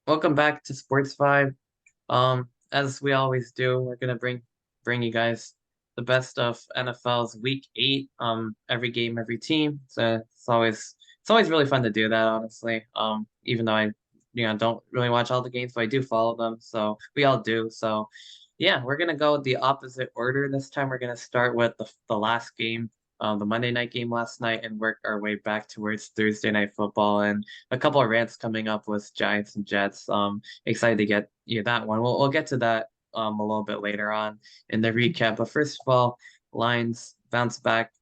Welcome back to SportsVibe. As we always do, we're gonna bring you guys the best of NFL's Week 8. Every game, every team. So it's always really fun to do that, honestly. Even though I don't really watch all the games, but I do follow them. So we all do. So yeah, we're gonna go the opposite order this time. We're gonna start with the last game, the Monday night game last night, and work our way back towards Thursday night football and a couple of rants coming up with Giants and Jets. Excited to get you that one. We'll get to that a little bit later on in the recap. But first of all, Lions bounce back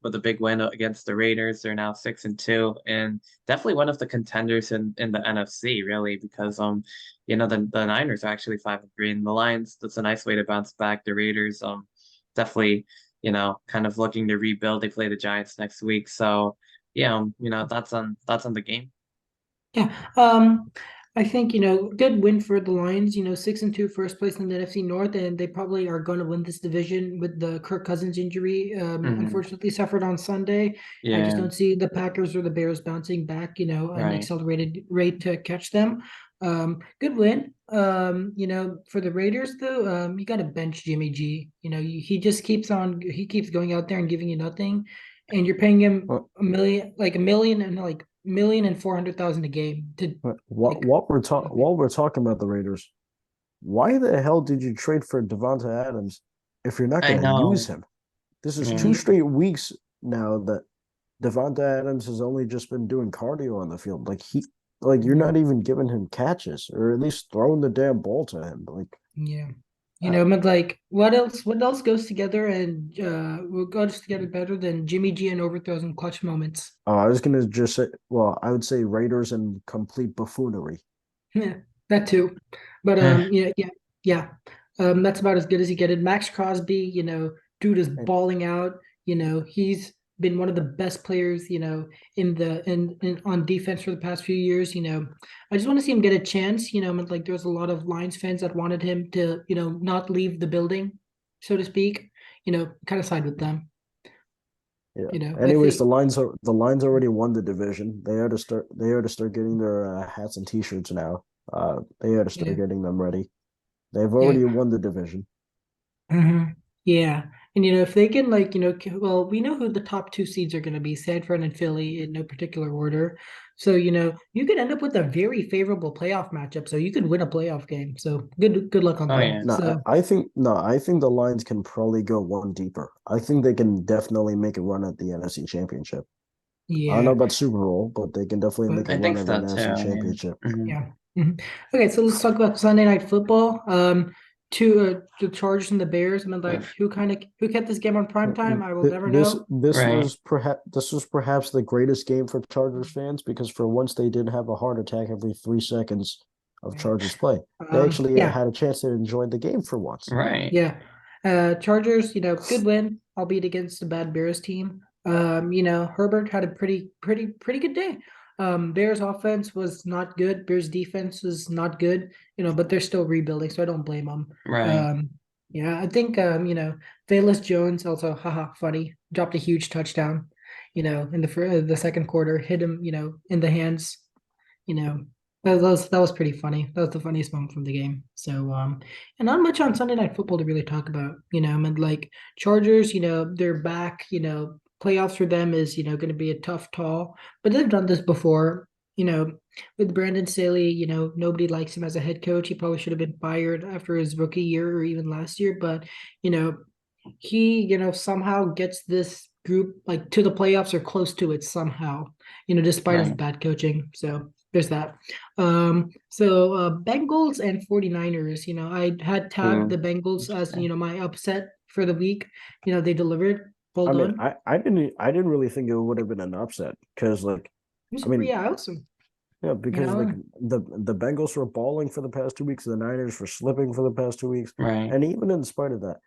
with a big win against the Raiders. They're now 6-2 and definitely one of the contenders in the NFC, really, because the Niners are actually 5-3, and the Lions, that's a nice way to bounce back. The Raiders definitely, kind of looking to rebuild. They play the Giants next week. So yeah, that's on the game. Yeah. I think, good win for the Lions, 6-2, first place in the NFC North, and they probably are going to win this division with the Kirk Cousins injury, Hmm. unfortunately suffered on Sunday. I just Yeah, don't see the Packers or the Bears bouncing back, an right. accelerated rate to catch them. Good win. For the Raiders though, you got to bench Jimmy G. He just he keeps going out there and giving you nothing, and you're paying him What a million and 400,000 a game to what like what we're talking while we're talking about the Raiders, why the hell did you trade for Devonta Adams if you're not I going to use know. him? This is two Yeah. you straight weeks now that Devonta Adams has only just been doing cardio on the field. Like you're yeah not even giving him catches or at least throwing the damn ball to him. yeah Uh, but like what else goes together and what goes together better than Jimmy G and overthrows and clutch moments. I was gonna just say, well, I would say Raiders and complete buffoonery. Yeah, that too. But yeah. That's about as good as you get it. Max Crosby, dude is And balling out. He's been one of the best players, in on defense for the past few years. I just want to see him get a chance. Like there's a lot of Lions fans that wanted him to, not leave the building, so to speak. Kind of side with them. yeah. I Anyways, think the Lions already won the division. They ought to start getting their hats and t-shirts now. They ought to yeah. start getting them ready. They've Yeah. already won the division. hmm Yeah. And if they can well, we know who the top two seeds are going to be, Sanford and Philly in no particular order. So, you could end up with a very favorable playoff matchup. So you could win a playoff game. So good luck on Oh them. yeah. No, So I think the Lions can probably go one deeper. I think they can definitely make a run at the NFC Championship. I don't know yeah. about Super Bowl, but they can definitely make But a I run think at the so too. NFC Yeah. Championship. Hmm. yeah. Okay, so let's talk about Sunday night football. The Chargers and the Bears. I mean, like who kept this game on prime time? I will never This know. this Right. was perhaps the greatest game for Chargers fans because for once they did have a heart attack every 3 seconds of Yeah. Chargers play. They actually Yeah. had a chance to enjoy the game for once. Right. Yeah. Chargers, good win, albeit against a bad Bears team. Herbert had a pretty good day. Bears offense was not good. Bears defense was not good, but they're still rebuilding, so I don't blame them. Right. Um, yeah, I think Velus Jones also, haha, funny, dropped a huge touchdown, in the second quarter, hit him, in the hands, you know, that was pretty funny. That was the funniest moment from the game. So and not much on Sunday Night Football to really talk about. I mean, like Chargers, they're back. Playoffs for them is going to be a tough call, but they've done this before. You know, with Brandon Staley, nobody likes him as a head coach. He probably should have been fired after his rookie year or even last year, but you know, he somehow gets this group like to the playoffs or close to it somehow, despite his Right. bad coaching. So there's that. Bengals and 49ers, I had tagged Ooh. the Bengals as, Interesting. my upset for the week. They delivered. Well I mean, done. I didn't really think it would have been an upset because I mean, Yeah, awesome. yeah, You because know, the Bengals were balling for the past 2 weeks, the Niners were slipping for the past 2 weeks, Right. and even in spite of that,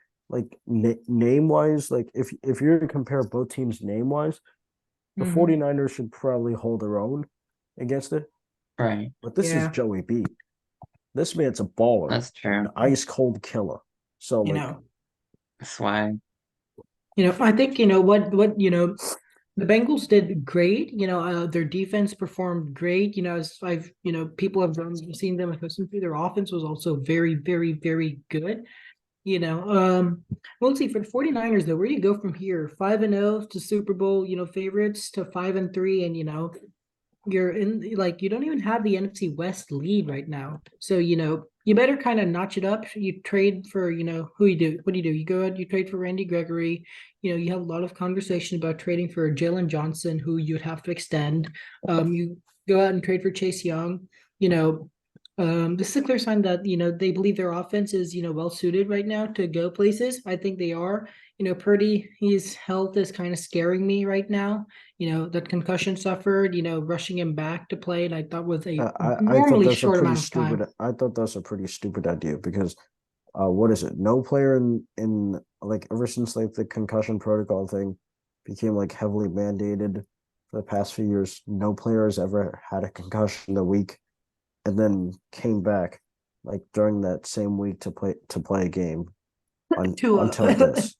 name wise, like if you're to compare both teams name wise, the mhm. 49ers should probably hold their own against it. Right. But this is Yeah, Joey B. This man's a baller, That's an true. ice cold killer. So you know, Swag. I think what The Bengals did great. Their defense performed great. As I've, people have seen them accustomed to, their offense was also very, very, very good. Let's see, for the 49ers though, where do you go from here? 5-0 to Super Bowl, favorites, to 5-3, and you're in, like, you don't even have the NFC West lead right now. So, you better kind of notch it up. You trade for, who you do. What do you do? You go out, you trade for Randy Gregory. You have a lot of conversation about trading for Jalen Johnson, who you'd have to extend. You go out and trade for Chase Young. This is a clear sign that, they believe their offense is, well suited right now to go places. I think they are. Purdy, his health is kind of scaring me right now. That concussion suffered, rushing him back to play, and I thought was a I thought normally that's a short pretty amount of time. stupid. I thought that's a pretty stupid idea because, what is it? No player in like ever since like the concussion protocol thing became like heavily mandated for the past few years. No player has ever had a concussion the week and then came back like during that same week to play a game until this.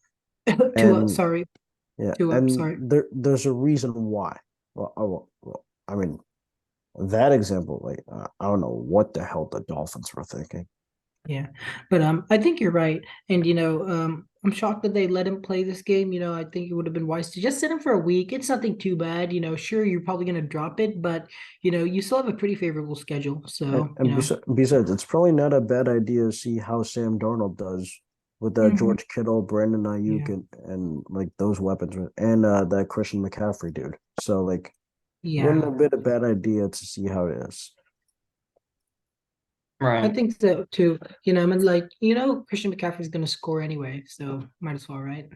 And Sorry. yeah, Sorry. and there's a reason why. I mean, that example, like I don't know what the hell the Dolphins were thinking. Yeah, but I think you're right, and I'm shocked that they let him play this game. I think it would have been wise to just sit him for a week. It's nothing too bad. Sure, you're probably going to drop it, but you still have a pretty favorable schedule. So And besides, it's probably not a bad idea to see how Sam Darnold does with Mhm. George Kittle, Brandon Yeah, Ayuk, and like those weapons, and that Christian McCaffrey dude. So like, wouldn't yeah, have been a bad idea to see how it is. I Right. think so too. I mean, like, Christian McCaffrey's going to score anyway, so might as well, right?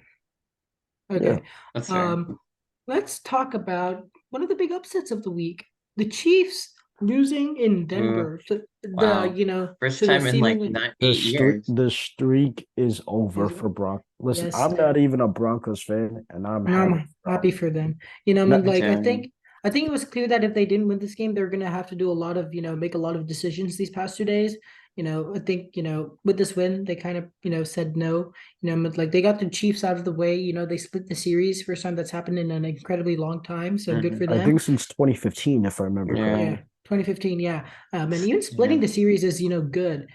Yeah, Okay. That's fair. Um, let's talk about one of the big upsets of the week. The Chiefs losing in Ooh, Denver to wow. First the time in like seemingly not 8 years. the streak is over is for Brock. Listen, yes. I'm not even a Broncos fan, and I'm No, happy I'm for happy them. for them. I No, mean, Me like, too. I think it was clear that if they didn't win this game, they're gonna have to do a lot of, make a lot of decisions these past 2 days. I think, with this win, they kind of, said no. But like they got the Chiefs out of the way. They split the series, first time that's happened in an incredibly long time. So good Hmm. for I them. think since 2015, if I remember Yeah. Yeah, correctly. 2015, yeah. And even Yeah. splitting the series is, good.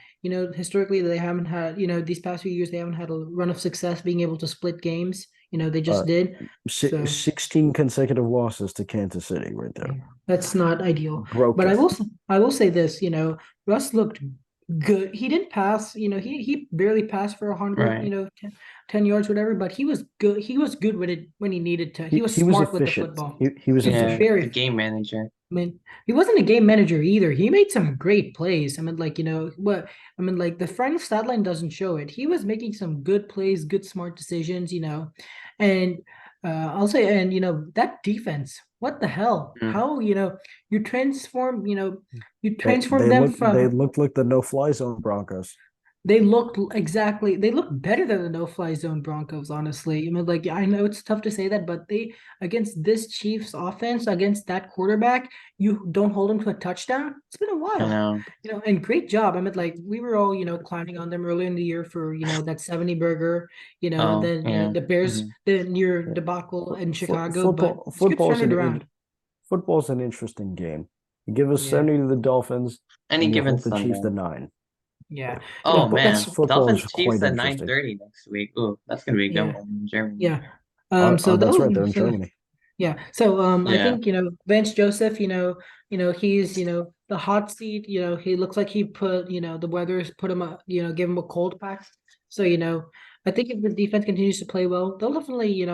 Historically they haven't had, these past few years they haven't had a run of success being able to split games. They Uh, just did. So 16 consecutive losses to Kansas City right there. yeah, that's not ideal. But Broken. I will say this, Russ looked good. He didn't pass, he barely passed for 100, Right. 10 yards, whatever, but he was good. He was good when he needed to. He was He was smart with the efficient. football. He was He was Yeah. efficient. very The game manager. I mean, he wasn't a game manager either. He made some great plays. I mean, like, what I mean, like the final stat line doesn't show it. He was making some good plays, good smart decisions, and I'll say, and that defense, what the hell? Mm. How, you transform them They from looked like the no fly zone Broncos. they look better than the no-fly zone Broncos, honestly. I mean, like, I know it's tough to say that, but they against this Chiefs offense, against that quarterback, you don't hold them to a touchdown. It's been a I while. know. And great job. I mean, like, we were all, clowning on them early in the year for, that 70 burger, and Oh, then, yeah. the Bears, Hmm. the near Yeah. debacle in Chicago, but Football it's good to turn it around. football's an interesting game. You give us Yeah. 70 to the Dolphins, Any and you given hope the Chiefs Sunday. the 9. Yeah. Oh That's man. Football is Dolphins quite Chiefs at interesting. 9:30 next week. Ooh, that's gonna be a good yeah. one in Germany. Yeah. So That's right. those They're in so Germany. Yeah. So I Yeah. think, Vance Joseph, he's, the hot seat, he looks like he put, the weather's put him give him a cold pack. So, I think if the defense continues to play well, they'll definitely,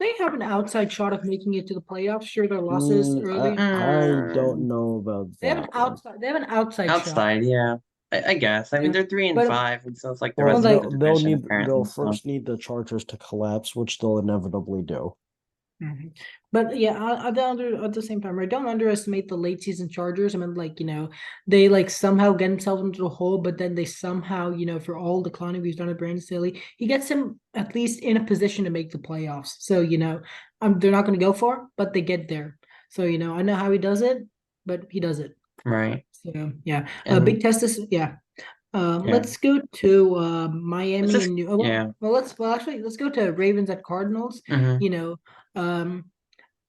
they have an outside shot of making it to the playoffs. Sure, their losses early. I don't Mm, know about that one. They have an outside shot. outside, yeah. I guess. I mean, Yeah. they're three and But five, and so it's like the Well, well, rest of like the division they'll apparently. So first need the Chargers to collapse, which they'll inevitably do. Mhm. But yeah, at the same time, right? Don't underestimate the late season Chargers. I mean, like, they like somehow get themselves into a hole, but then they somehow, for all the clowning we've done at Brandon Staley, he gets him at least in a position to make the playoffs. So, they're not going to go for, but they get there. So, I know how he does it, but he does it. right. So yeah, And big test this. Yeah, yeah. let's go to It's Miami just and New. yeah. Well, actually let's go to Ravens at Cardinals. Hmm. You know, um,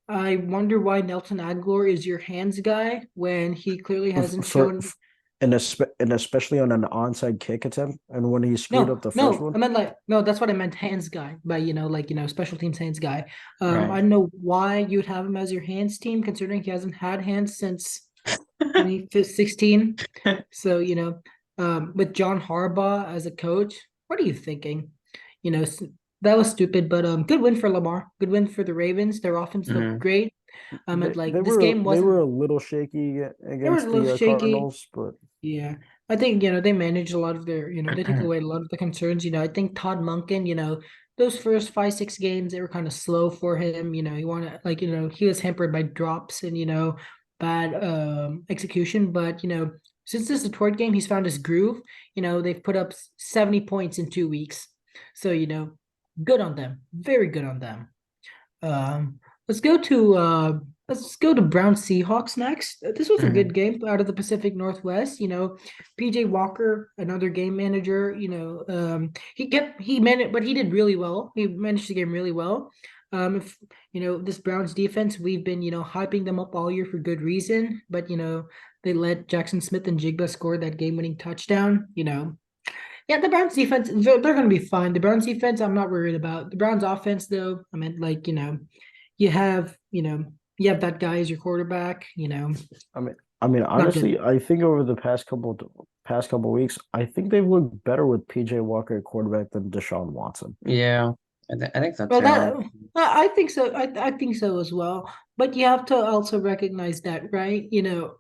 I wonder why Nelson Aguilar is your hands guy when he clearly hasn't for, shown. and especially on an onside kick attempt, and when he screwed No, up the first no, one. I meant like no. That's what I meant, hands guy. By special teams hands guy. I Right. don't know why you'd have him as your hands team, considering he hasn't had hands since 2016. So with John Harbaugh as a coach, what are you thinking? That was stupid, but good win for Lamar. Good win for the Ravens. Their offense looked Hmm. great. And They this were game they were wasn't. a little shaky They were a against little the shaky. Cardinals, but Yeah, I think they managed a lot of their. They took away a lot of the concerns. I think Todd Monken. Those first 5, 6 games they were kind of slow for him. He wanted he was hampered by drops and bad execution. But since this Detroit game, he's found his groove. They've put up 70 points in 2 weeks. So good on them. Very good on them. Um, let's go to Brown Seahawks next. This was a Hmm. good game out of the Pacific Northwest. PJ Walker, another game manager. He managed, but he did really well. He managed the game really well. If this Browns defense, we've been hyping them up all year for good reason, but they let Jackson Smith and Jigba score that game-winning touchdown. Yeah, the Browns defense, they're going to be fine. The Browns defense, I'm not worried about. The Browns offense, though, I mean, you have, that guy as your quarterback, not good. honestly, I think over the past couple weeks, I think they've looked better with PJ Walker at quarterback than Deshaun Watson. Yeah, I think so Well, too. I think so. I think so as well. But you have to also recognize that, right? You're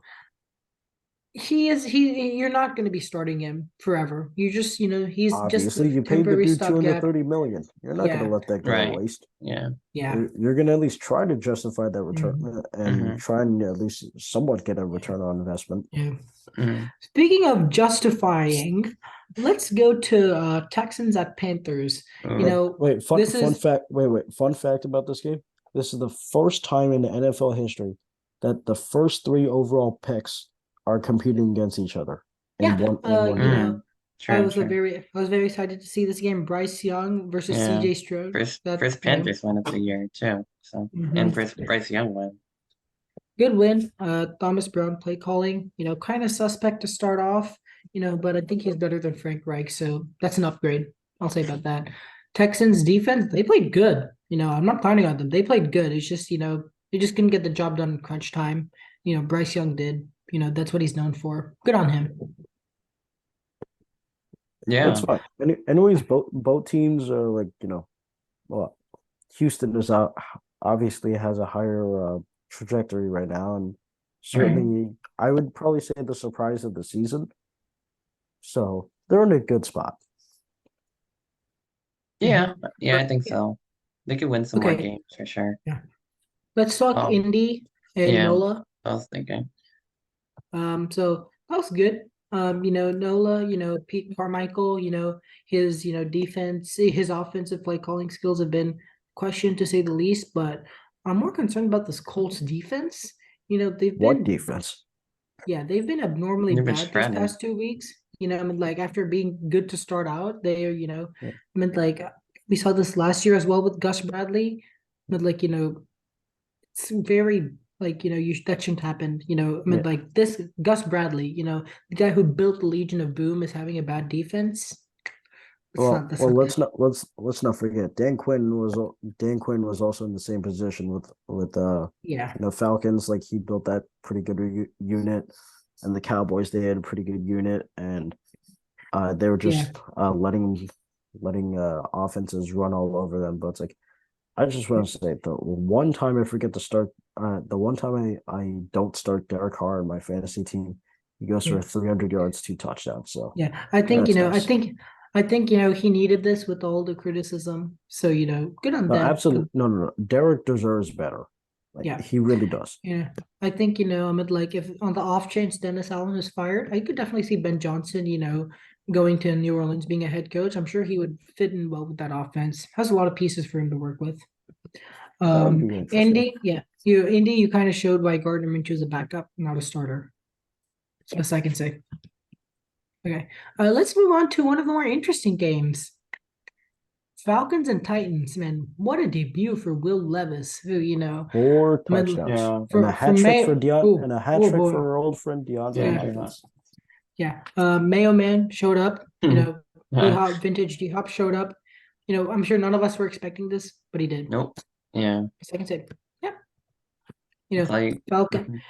not going to be starting him forever. You just, he's just Obviously, a you paid the temporary dude stopgap. 230 million. You're not going to Yeah, let that go to Right. waste. Yeah. yeah. You're going to at least try to justify that return Mhm. and Hmm. try and at least somewhat get a return on investment. Yeah. Hmm. Speaking of justifying, let's go to Texans at Panthers. Wait, This fun is fact. Wait. Fun fact about this game. This is the first time in NFL history that the first three overall picks are competing against each other in yeah. one game. True, true. I was very excited to see this game. Bryce Young versus Yeah. CJ Stroud. That First Panthers win of the year too. So and mhm. first Bryce Young win. Good win. Thomas Brown play calling. Kind of suspect to start off. But I think he's better than Frank Reich, so that's an upgrade. I'll say about that. Texans defense, they played good. I'm not counting on them. They played good. It's just they just couldn't get the job done in crunch time. Bryce Young did. That's what he's known for. Good on him. That's Yeah. fine. Anyways, both teams are like well, Houston is out obviously has a higher trajectory right now, and Right. certainly I would probably say the surprise of the season. So they're in a good spot. Yeah. Yeah, I think Yeah. so. They could win some more Okay. games for sure. Yeah. Let's talk Um, Indy and yeah, Nola. I was thinking. So that was good. Nola, Pete Carmichael, his, defense, his offensive play calling skills have been questioned to say the least, but I'm more concerned about this Colts defense. They've What been, defense? yeah, they've been abnormally They've been bad these shredded. past 2 weeks. After being good to start out, they are, Yeah. we saw this last year as well with Gus Bradley, but it's very that shouldn't happen. Yeah. This Gus Bradley, the guy who built the Legion of Boom is having a bad defense. That's Well, not good. let's not forget Dan Quinn was also in the same position with Yeah, Falcons. Like he built that pretty good unit, and the Cowboys they had a pretty good unit, and they were yeah, just letting offenses run all over them. But it's like I just want to say the one time I forget to start, the one time I don't start Derek Carr in my fantasy team, he goes yeah, for 300 yards, 2 touchdowns. So yeah. I think that's nice. I think he needed this with all the criticism. So good on No, them. absolutely. No. Derek deserves better. Like Yeah, he really does. yeah. I think if on the off chance Dennis Allen is fired, I could definitely see Ben Johnson, going to New Orleans being a head coach. I'm sure he would fit in well with that offense. Has a lot of pieces for him to work with. That would be interesting. Indy, yeah, you kind of showed why Gardner Minshew is a backup, not a starter. That's the best I can say. Okay, let's move on to one of the more interesting games. Falcons and Titans, man, what a debut for Will Levis, who, 4 I mean, touchdowns Yeah. and a hat trick for Oh, and a hat oh trick boy. for our old friend DeAndre Yeah. Hopkins. Yeah. Mayo Man showed up, Yeah. D-Hop, vintage D-Hop showed up. I'm sure none of us were expecting this, but he did. Nope. Yeah. Second save. Yeah. It's like Falcon,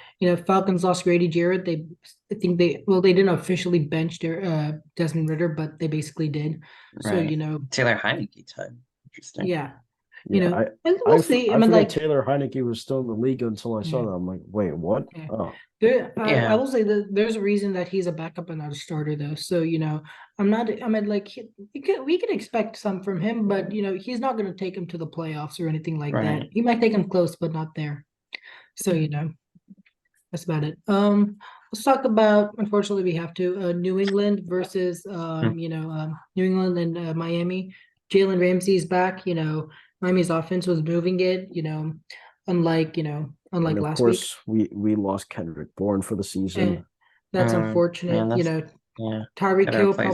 Falcons lost Grady Jarrett. I think they didn't officially bench their Desmond Ritter, but they basically did. So, right. Taylor Heineke time. Interesting. yeah. Yeah, and we'll see. I mean, forgot like Taylor Heineke was still in the league until I saw that. I'm like, wait, what? Yeah. Oh, I Yeah. will say that there's a reason that he's a backup and not a starter, though. So, I'm not. I mean, like we can expect some from him, but he's not going to take him to the playoffs or anything like that. Right. He might take him close, but not there. So, that's about it. Let's talk about. Unfortunately, we have to New England versus New England and Miami. Jalen Ramsey is back. Miami's offense was moving it. Unlike and of last week. course we lost Kendrick Bourne for the season. And that's unfortunate. Man, yeah. Tyreek Gotta Hill replace him.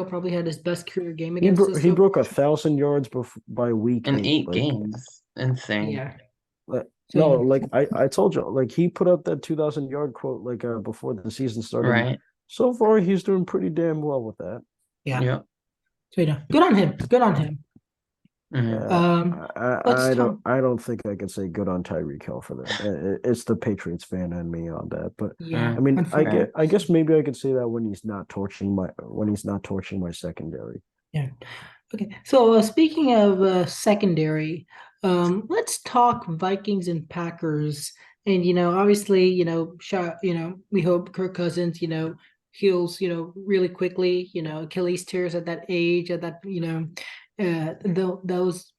probably had his best career game against us. He broke 1,000 yards by week In 8 like, games. Insane. Yeah. No, like I told you, like he put up that 2,000-yard quote like before the season started. Right. So far, he's doing pretty damn well with that. Yeah. Yeah. So good on him. Good on him. Mhm. I don't think I can say good on Tyreek Hill for that. It's the Patriots fan in me on that, but Yeah. I mean, unfortunately. I guess maybe I could say that when he's not torching my secondary. Yeah. Okay. So speaking of secondary, let's talk Vikings and Packers. And obviously, we hope Kirk Cousins, heals, really quickly. Achilles tears at that age, at that, those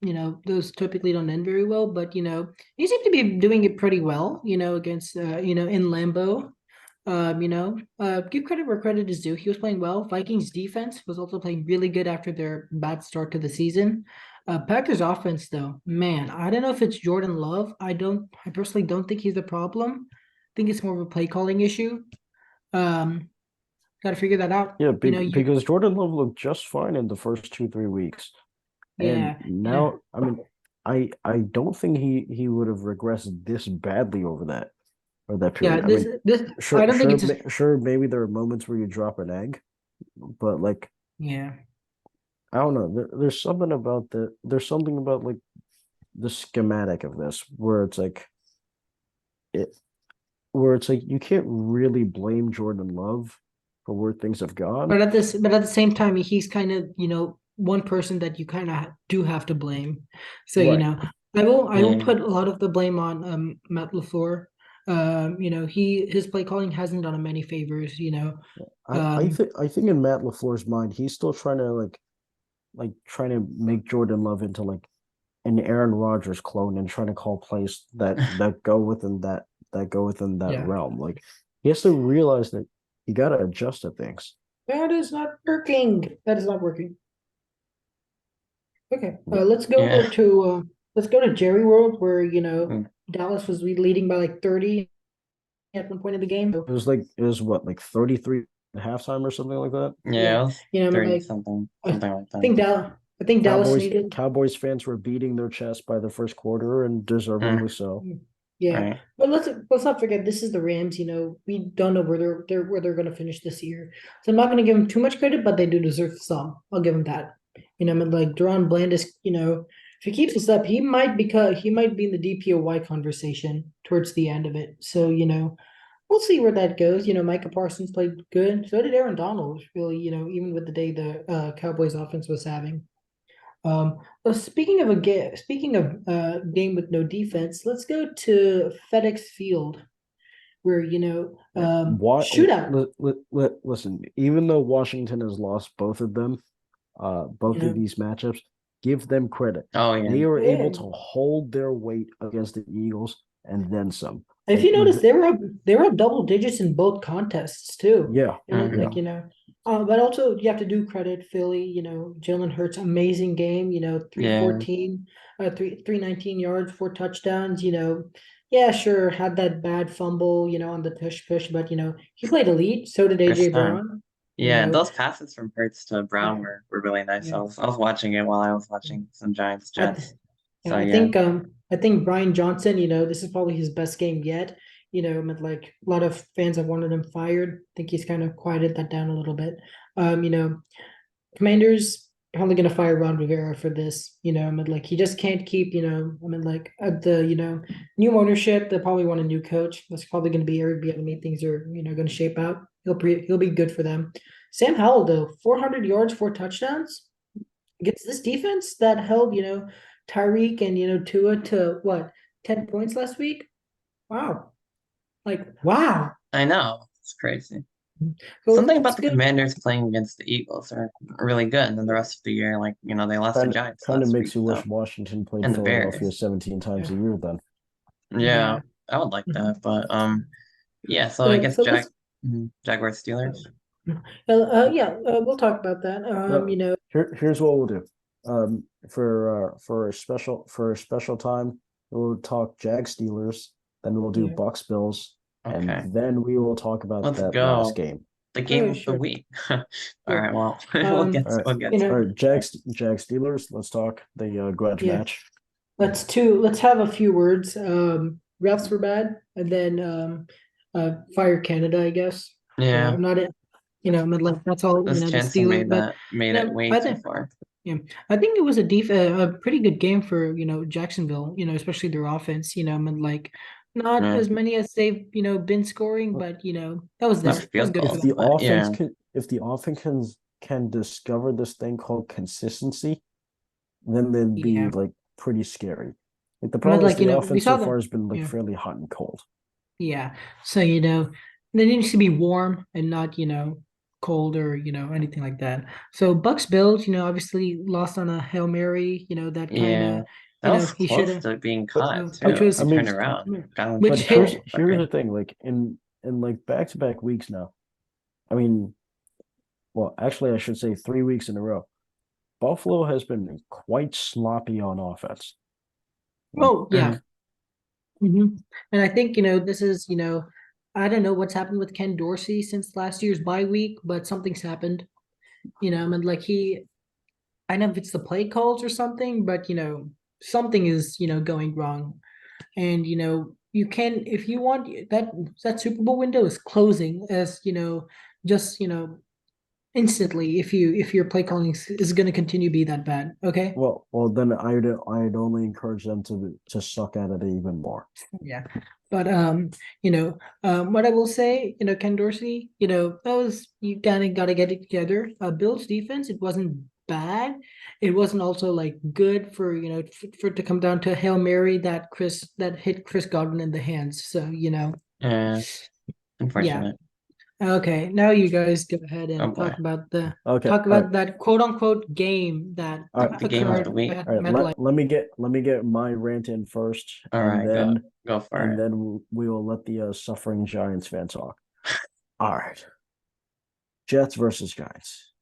typically don't end very well. But he seemed to be doing it pretty well. Against in Lambeau. Give credit where credit is due. He was playing well. Vikings defense was also playing really good after their bad start to the season. Packers offense, though, man, I don't know if it's Jordan Love. I personally don't think he's the problem. I think it's more of a play calling issue. Got to figure that out. Yeah, because Jordan Love looked just fine in the first 2-3 weeks. And now, I mean, I don't think he would have regressed this badly over that period. I don't think it's sure. Maybe there are moments where you drop an egg, but like, yeah, I don't know. There's something about like the schematic of this where it's like you can't really blame Jordan Love for where things have gone. But at the same time, he's kind of one person that you kind of do have to blame. So Right. I will put a lot of the blame on Matt LaFleur. His play calling hasn't done him any favors. I think in Matt LaFleur's mind, he's still trying to trying to make Jordan Love into like an Aaron Rodgers clone and trying to call plays that go within that realm. Like he has to realize that you got to adjust to things. That is not working. Okay, let's go to Jerry World, where Dallas was leading by like 30 at one point in the game. It was what, like 33 at halftime or something like that. Yeah, it was 30 like something like that. I think Dallas needed. Cowboys fans were beating their chest by the first quarter, and deservedly so. Yeah, Right. but let's not forget this is the Rams. We don't know where they're going to finish this year, so I'm not going to give them too much credit, but they do deserve some. I'll give them that. Like Deron Blandis, if he keeps this up, he might be in the DPOY conversation towards the end of it. So we'll see where that goes. Micah Parsons played good. So did Aaron Donald. Really, even with the day the Cowboys offense was having. Well, speaking of game with no defense, let's go to FedEx Field, where shootout. Listen, even though Washington has lost both of them, both of these matchups, give them credit. Oh yeah, they were able to hold their weight against the Eagles and then some. If you notice, they were up double digits in both contests too. Yeah, but also you have to do credit Philly. Jalen Hurts, amazing game. 314, 319 yards, 4 touchdowns. Yeah, sure, had that bad fumble. On the push, but he played elite. So did AJ Brown. You Yeah, know, those passes from Hurts to Brown yeah, were really nice. yeah. I was watching it while I was watching some Giants I th- Jets. yeah, So yeah. I think Brian Johnson, this is probably his best game yet. Like a lot of fans have wanted him fired. I think he's kind of quieted that down a little bit. You know, Commanders probably gonna fire Ron Rivera for this. Like he just can't keep, like at the, new ownership, they probably want a new coach. That's probably gonna be Eric Bieniemy. Things are, gonna shape out. He'll be good for them. Sam Howell though, 400 yards, 4 touchdowns against this defense that held, Tyreek and Tua to what 10 points last week. Wow, like wow. I know. It's crazy. So Something it's about the good. Commanders playing against the Eagles are really good, and then the rest of the year, like, they lost to Giants Kind of last makes week, you so wish Washington played and the Philadelphia Bears. 17 times a year then. Yeah, Yeah. I would like that, but yeah. So I So guess so let's. Jaguars Steelers. Yeah, we'll talk about that. No, here's what we'll do. For a special time, we'll talk Jag Steelers, then we'll do Yeah. Bucks Bills, Okay, and then we will talk about let's that last go. game. The Oh, game yeah, of the sure, week. All sure. right, well, Um, All right, we'll get to all it. right, Jag Steelers. Let's talk the grudge yeah. match. Let's have a few words. Refs were bad, and then fire Canada, I guess. Yeah, I'm not it. Like that's all. this The chancel Steelers, but made it way I too think. far. Yeah, I think it was a pretty good game for Jacksonville. Especially their offense. Like not Yeah, as many as they've been scoring, but that was enough there. That was field good for If goals, them. the but offense yeah, can, if the offense can discover this thing called consistency, then they'd be Yeah, like pretty scary. Like the I mean, problem is like the we offense saw so far them. has been like Yeah, fairly hot and cold. yeah. So they needs to be warm and not cold or anything like that. So Bucks Bills, obviously lost on a Hail Mary. That kind yeah. of That was he should close have, to being But caught which too. I was To mean, turn around, got which but the field hit. goal here's quicker. the thing, like in like back-to-back weeks now. I mean, well, actually, I should say 3 weeks in a row. Buffalo has been quite sloppy on offense. Like, Oh yeah. And I think this is I don't know what's happened with Ken Dorsey since last year's bye week, but something's happened. And like I don't know if it's the play calls or something, but something is going wrong. And you can, if you want, that Super Bowl window is closing as just instantly if your play calling is going to continue to be that bad. Okay. well, then I'd only encourage them to suck at it even more. Yeah. But what I will say, Ken Dorsey, that was, you kind of got to get it together. Bill's defense, it wasn't bad. It wasn't also like good for for it to come down to a Hail Mary that hit Chris Godwin in the hands. So Yeah, yeah. unfortunate. Okay, now you guys go ahead Oh and boy, Okay, talk all right, about that quote unquote game that all right, the game of occurred the week. at all right. MetLife. Let me get my rant in first, All right, go for and it. then we will let the suffering Giants fan talk. All right, Jets versus Giants.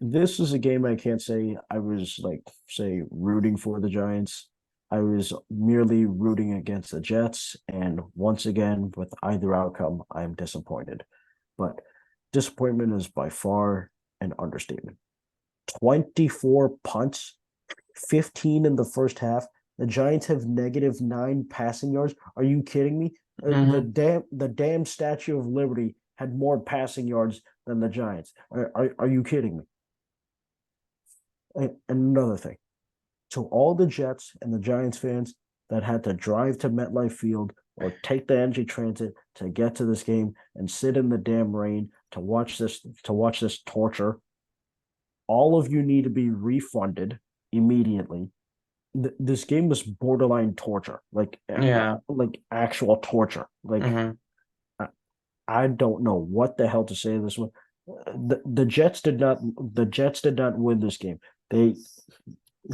This is a game I can't say I was like say rooting for the Giants. I was merely rooting against the Jets, and once again, with either outcome, I'm disappointed. But disappointment is by far an understatement. 24 punts, 15 in the first half. The Giants have -9 passing yards. Are you kidding me? The damn Statue of Liberty had more passing yards than the Giants. Are you kidding me? And another thing, to all the Jets and the Giants fans that had to drive to MetLife Field or take the NG Transit to get to this game and sit in the damn rain to watch this torture, all of you need to be refunded immediately. This game was borderline torture, Yeah. like actual torture. Like hmm I don't know what the hell to say this one. The Jets did not win this game. They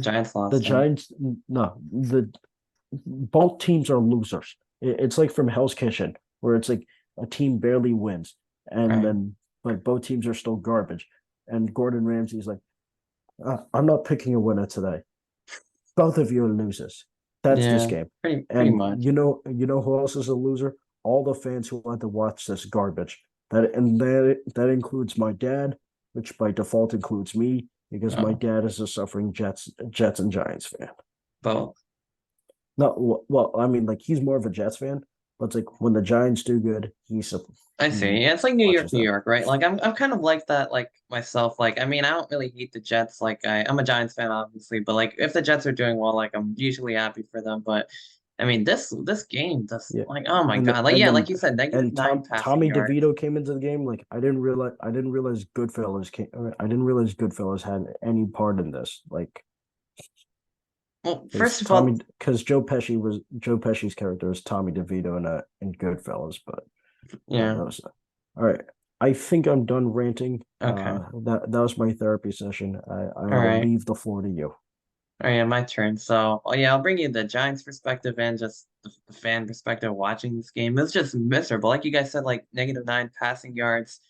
Giants the lost it. Giants no the both teams are losers. It's like from Hell's Kitchen where it's like a team barely wins and Right. then but both teams are still garbage. And Gordon Ramsay's like, I'm not picking a winner today. Both of you are losers. That's this Yeah. game. Pretty And much. you know who else is a loser? All the fans who want to watch this garbage. That includes my dad, which by default includes me, because my Oh, dad is a suffering Jets and Giants fan. both. No, well, I mean, like he's more of a Jets fan, but it's like when the Giants do good, I he see. Yeah, it's like New York, watches New them. York, right? Like I'm kind of like that, like myself. Like I mean, I don't really hate the Jets. Like I'm a Giants fan, obviously, but like if the Jets are doing well, like I'm usually happy for them. But I mean, this game does Yeah, like oh my and God, like and yeah, then like you said, negative nine passing Tommy yards. DeVito came into the game. Like I didn't realize Goodfellas came. I didn't realize Goodfellas had any part in this. Like Well, first of all, Because Joe Pesci's character is Tommy DeVito in Goodfellas, but yeah, that was all right. I think I'm done ranting. okay, That was my therapy session. I all will right. leave the floor to you. Oh yeah, my turn. So, oh yeah, I'll bring you the Giants perspective and just the fan perspective watching this game. It was just miserable. Like you guys said, like -9 passing yards.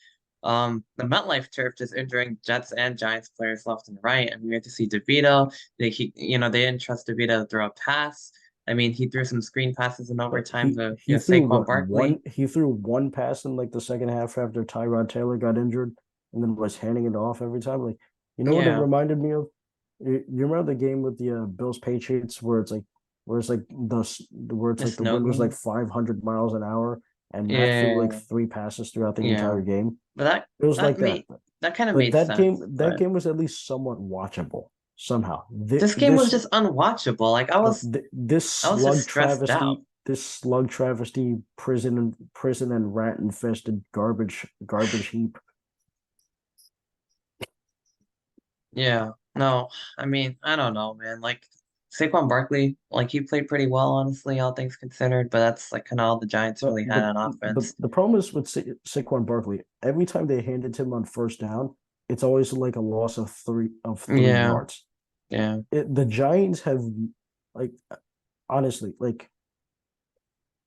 The MetLife turf just injuring Jets and Giants players left and right. I mean, we had to see DeVito. They didn't trust DeVito to throw a pass. I mean, he threw some screen passes in But overtime to he threw Saquon what Barkley. he threw one pass in like the second half after Tyrod Taylor got injured, and then was handing it off every time. Like, you know what it Yeah, reminded me of? You remember the game with the Bills Patriots where it's like where it's the like the snow wind was like game. 500 miles an hour, and Matt threw like Yeah, three passes throughout the yeah. entire game. But that It was that like that. made that kind of But made sense. that But game was at least somewhat watchable somehow. this game was just unwatchable. Like I was just stressed out. This slug travesty, prison and rat infested garbage heap. Yeah. No, I mean, I don't know, man. Like Saquon Barkley, like he played pretty well, honestly, all things considered, but that's like kind of all the Giants But really had on offense. the problem is with Saquon Barkley. Every time they hand it to him on first down, it's always like a loss of three Yeah, yards. yeah. The Giants have like honestly like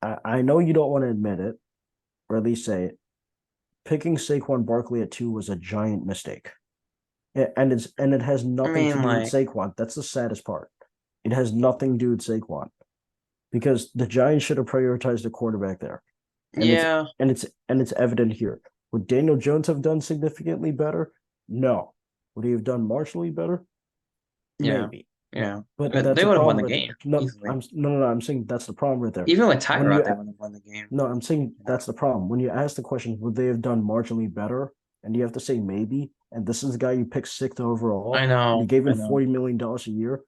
I know you don't want to admit it or at least say it. Picking Saquon Barkley at 2 was a giant mistake. And it has I nothing to mean, do with like, Saquon. That's the saddest part. It has nothing to do with Saquon because the Giants should have prioritized the quarterback there, and yeah, it's evident here. Would Daniel Jones have done significantly better? No. Would he have done marginally better? yeah, Maybe. yeah. But But that's they a would have won problem the right there. game No, easily. I'm saying that's the problem right there. Even with When you Tyrod, they would have won the game. No, I'm saying that's the problem. When you ask the question, would they have done marginally better? And you have to say maybe. And this is the guy you picked sixth overall, and you gave I him know. $40 million a year.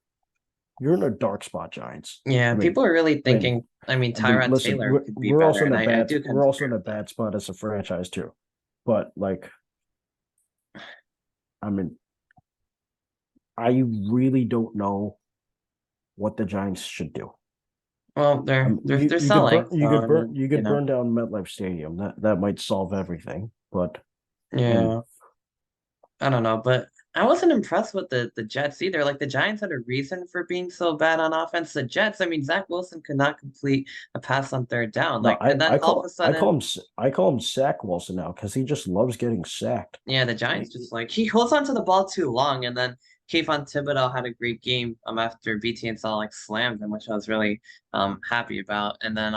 You're in a dark spot, Giants. Yeah, I mean, people are really I mean, thinking, I mean, Tyrod listen, Taylor could be better, and I do kind we're of also agree in a with that. bad spot as a franchise too. But like, I mean, I really don't know what the Giants should do. Well, I they're mean, they're selling, so I mean, you could burn down MetLife Stadium. That might solve everything. But and yeah. I don't know, but I wasn't impressed with the Jets either. Like the Giants had a reason for being so bad on offense. The Jets, I mean, Zach Wilson could not complete a pass on third down. no, Like, and then all of a sudden, I call him Sack Wilson now because he just loves getting sacked. yeah, the Giants just like he holds onto the ball too long, and then Kayvon Thibodeau had a great game after BT and Saul like slammed him, which I was really happy about. And then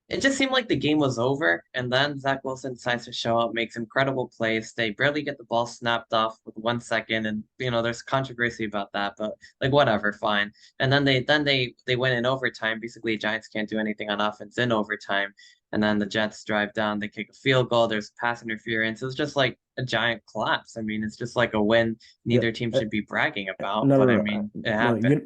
it just seemed like the game was over, and then Zach Wilson decides to show up, makes incredible plays. They barely get the ball snapped off with 1 second, and there's controversy about that, but like whatever, fine. And then they went in overtime. Basically, Giants can't do anything on offense in overtime, and then the Jets drive down. They kick a field goal. There's pass interference. It was just like a giant collapse. I mean, it's just like a win Yeah, neither team should be bragging about, no, but no, I no, mean, it no. happened.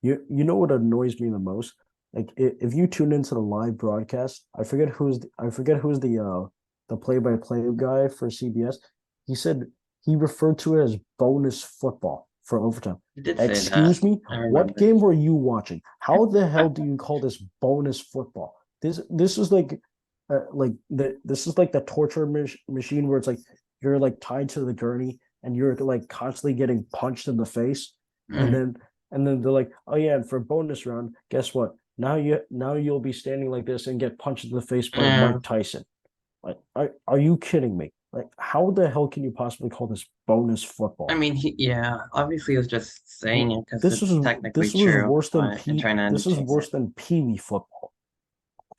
You know what annoys me the most? Like if you tune into the live broadcast, I forget who's the play-by-play guy for CBS. He said he referred to it as bonus football for overtime. You did say that. Excuse me, I what remember. game were you watching? How the hell do you call this bonus football? This is this is like the torture machine where it's like you're like tied to the gurney and you're like constantly getting punched in the face, and Mm. then they're like, oh yeah, and for bonus round, guess what? Now you'll be standing like this and get punched in the face by Yeah. Mike Tyson. Like, are you kidding me? Like, how the hell can you possibly call this bonus I football? mean, yeah, obviously he was just saying it because This it's technically was true, worse than but and trying to end the this is chase worse it. than Pee Wee football.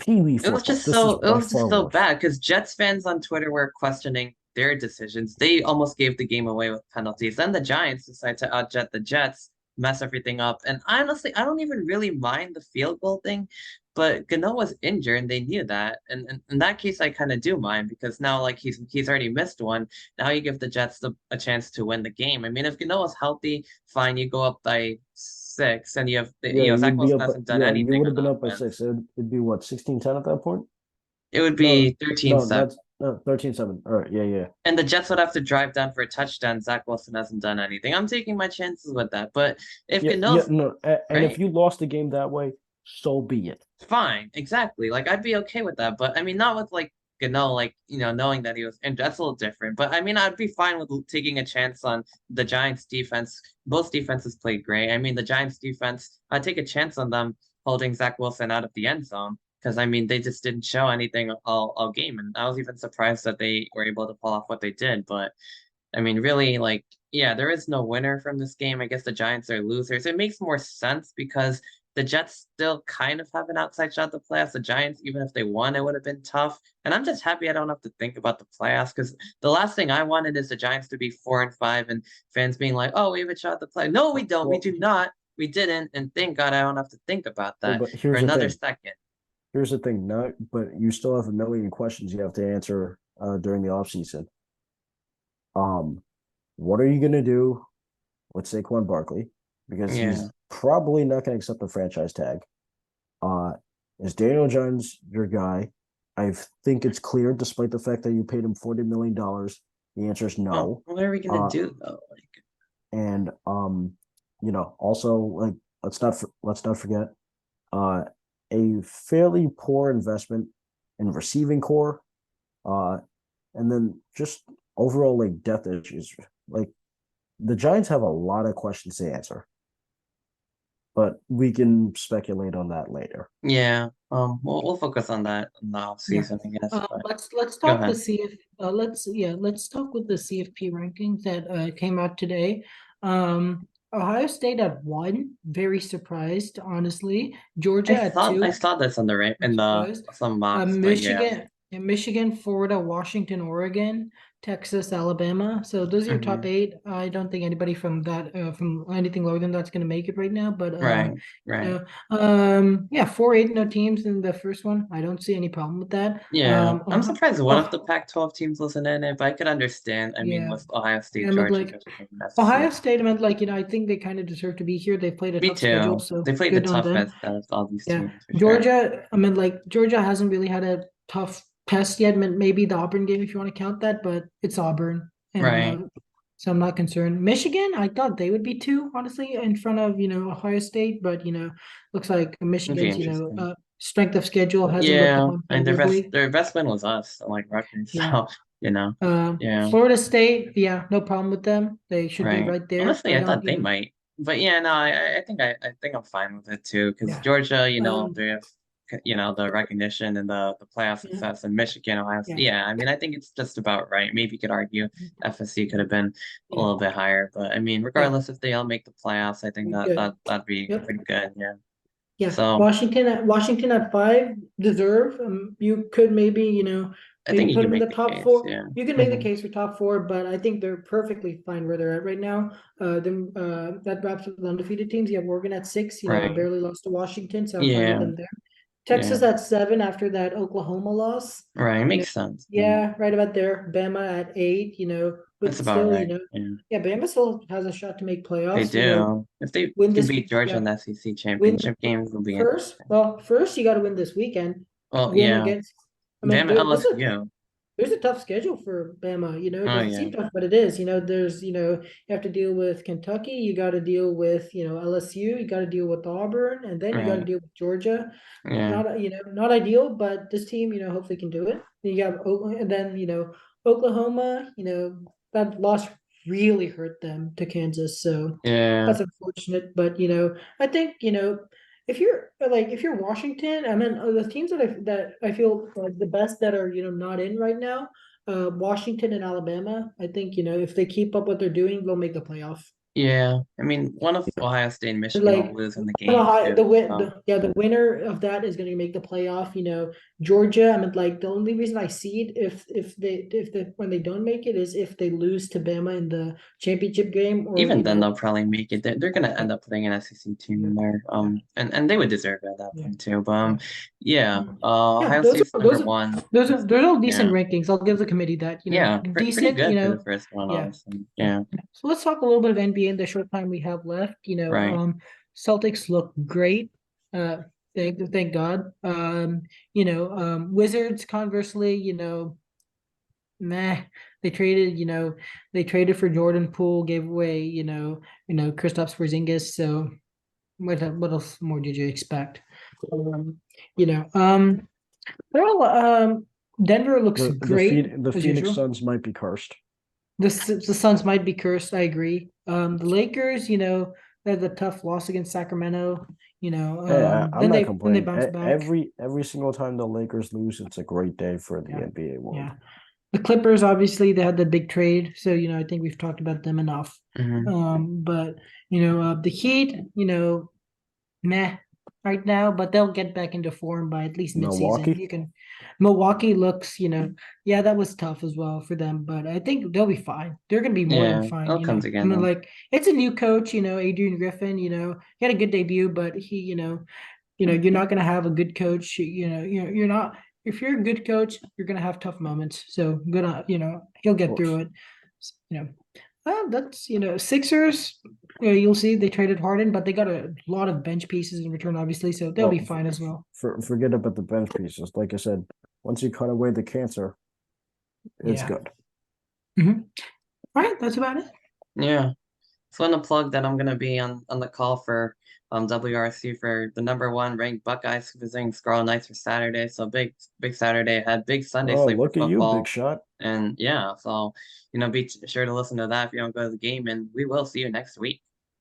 Pee-wee It was football. just This is so it by was just far so worse. bad because Jets fans on Twitter were questioning their decisions. They almost gave the game away with penalties. Then the Giants decided to outjet the Jets, mess everything up. And honestly, I don't even really mind the field goal thing, but Gano was injured and they knew that. And in that case, I kind of do mind because now like he's already missed one. Now you give the Jets a chance to win the game. I mean, if Gano was healthy, fine, you go up by 6 and Yeah, Zach you'd be Wilson up. hasn't done Yeah, you anything would on have been up by offense. 6. It'd be what, 16-10 at that point? It would No, be 13 no, 7. that's no 13-7. All right, yeah. And the Jets would have to drive down for a touchdown. Zach Wilson hasn't done anything. I'm taking my chances with that. But if Yeah, Gano's no. And if right, you lost the game that way, so be it. fine, exactly. Like I'd be okay with that. But I mean, not with like Gano, like knowing that he was, and that's a little different. But I mean, I'd be fine with taking a chance on the Giants' defense. Both defenses played great. I mean, the Giants' defense, I'd take a chance on them holding Zach Wilson out of the end zone. Because I mean, they just didn't show anything all game, and I was even surprised that they were able to pull off what they did. But I mean, really, like, yeah, there is no winner from this game. I guess the Giants are losers. It makes more sense because the Jets still kind of have an outside shot at the playoffs. The Giants, even if they won, it would have been tough. And I'm just happy I don't have to think about the playoffs because the last thing I wanted is the Giants to be 4-5 and fans being like, "Oh, we have a shot at the play." No, we don't. We Well, do not. We didn't. And thank God I don't have to think about well, that but for here's the another thing. second. Here's the thing. Not, but you still have a million questions you have to answer during the offseason. Um, what are you gonna do with Saquon Barkley? Because he's Yeah. probably not gonna accept the franchise tag. Uh, is Daniel Jones your guy? I think it's clear, despite the fact that you paid him $40 million. The answer is Oh, no. what are we gonna Uh, do though? Like, and also like let's not forget uh a fairly poor investment in receiving core, uh, and then just overall like depth issues. Like the Giants have a lot of questions to answer, but we can speculate on that later. yeah. We'll focus on that in the off Yeah. season, I guess. But Let's go talk the ahead. CF. Let's talk with the CFP rankings that came out today. Ohio State at 1, very surprised, honestly. Georgia at I 2, saw this on the I'm in the surprised. some mocks, but yeah. Michigan, Florida, Washington, Oregon, Texas, Alabama. So those are your top Hmm. 8. I don't think anybody from that from anything lower than that's going to make it right now. But Right, you right. know, yeah, 4-8 no teams in the first one. I don't see any problem with that. Yeah. I'm surprised one of Oh, the Pac-12 teams wasn't in it, but I could understand. I mean, yeah, with Ohio State, I meant Georgia, like Michigan, that's Ohio yeah. State. I meant like I think they kind of deserve to be here. They played a Me tough schedule, too. so They played the good on them. toughest out of all these Yeah, teams for sure. Georgia. I mean, like Georgia hasn't really had a tough test yet. Maybe the Auburn game, if you want to count that, but it's Auburn, and Right. so I'm not concerned. Michigan, I thought they would be 2, honestly, in front of Ohio State, but looks like It'd be Michigan's interesting. strength of schedule hasn't looked Yeah, upon and favorably. their best win was us, like Rutgers. Yeah. So, yeah, Florida State, yeah, no problem with them. They should be right. right there, Honestly, right I on. thought they might, but yeah, no, I think I'm fine with it too, because Yeah. Georgia, Um, they have, the recognition and the playoff yeah, success, and Michigan, Ohio State. yeah, Yeah, I mean, I think it's just about right. Maybe you could argue FSC could have been a yeah, little bit higher, but I mean, yeah. regardless if they all make the playoffs, I think Good. that'd be Yep. pretty good. Yeah. Yeah, So Washington at 5 deserve. You could maybe I maybe think you put can them in make the the top case. 4. Yeah. You can make the Hmm. case for top 4, but I think they're perfectly fine where they're at right now. Then that wraps up the undefeated teams. You have Oregon at 6. Right. Barely lost to Washington, so I'm fine with Yeah. them there. Yeah. Texas at 7 after that Oklahoma loss. Right. You know, Makes sense. Yeah. yeah, right about there. Bama at 8. That's But about still, right. Yeah. yeah, Bama still has a shot to make They playoffs. do. If they Win can this. beat Georgia Yeah, in the SEC win championship game, it'll be first. interesting. Well, first you got to win this weekend. Well, Win yeah. against. I mean, Bama LSU. there's a tough schedule for Bama. It Oh doesn't yeah. seem tough, but it is. There's you have to deal with Kentucky. You got to deal with LSU. You got to deal with Auburn, and then you got to Right. deal with Georgia. Yeah. Not ideal, but this team hopefully can do it. Then you have and then Oklahoma. That loss really hurt them to Kansas, so Yeah. that's unfortunate. But I think if you're Washington, I mean the teams that I feel like the best that are not in right now, Washington and Alabama. I think if they keep up what they're doing, they'll make the playoff. Yeah, I mean, one of Yeah. Ohio State and Michigan will Like lose in the the game high, too. the win, So yeah, the winner of that is going to make the playoff. Georgia. I mean, like the only reason I see it if they when they don't make it is if they lose to Bama in the championship game, or even then, they'll probably make it. They're gonna end up putting an SEC team yeah, in there. And they would deserve it at that yeah, point too. But yeah. yeah. Yeah, Ohio those State's are number those are one. those are all decent Yeah, rankings. I'll give the committee that, yeah, pretty decent, good for the first one, yeah, honestly. yeah. Yeah, So let's talk a little bit of NBA in the short time we have left. right. Celtics look great. Uh, thank God. Wizards conversely, meh. They traded, they traded for Jordan Poole, gave away, Kristaps Porzingis. So what else more did you expect? Um, you know, um, well, Denver looks great The as Phoenix usual. Suns might be cursed. The Suns might be cursed. I agree. The Lakers, they had the tough loss against Sacramento. Hey, I'm not Then they complaining. bounced back. Every single time the Lakers lose, it's a great day for the Yeah, NBA world. yeah. The Clippers, obviously, they had the big trade, so I think we've talked about them enough. Hmm. But the Heat, meh right now, but they'll get back into form by at least midseason. Milwaukee. Milwaukee looks, yeah, that was tough as well for them, but I think they'll be fine. They're gonna be more than Yeah, fine, they'll come I mean, together. like it's a new coach, Adrian Griffin, he had a good debut, but you're not gonna have a good coach. You're not if you're a good coach, you're gonna have tough moments. So gonna, he'll Of get through course. it. That's Sixers. You'll see they traded Harden, but they got a lot of bench pieces in return, obviously, so they'll be Well, fine as well. forget about the bench pieces. Like I said, once you cut away the cancer, it's Yeah. good. All right, that's about it. Yeah. So I want to plug that I'm gonna be on the call for WRC for the number one ranked Buckeyes visiting Scarlet Knights for Saturday. So big Saturday ahead, big Sunday Oh, slate for look at you, big football. shot. And yeah, so be sure to listen to that if you don't go to the game, and we will see you next week.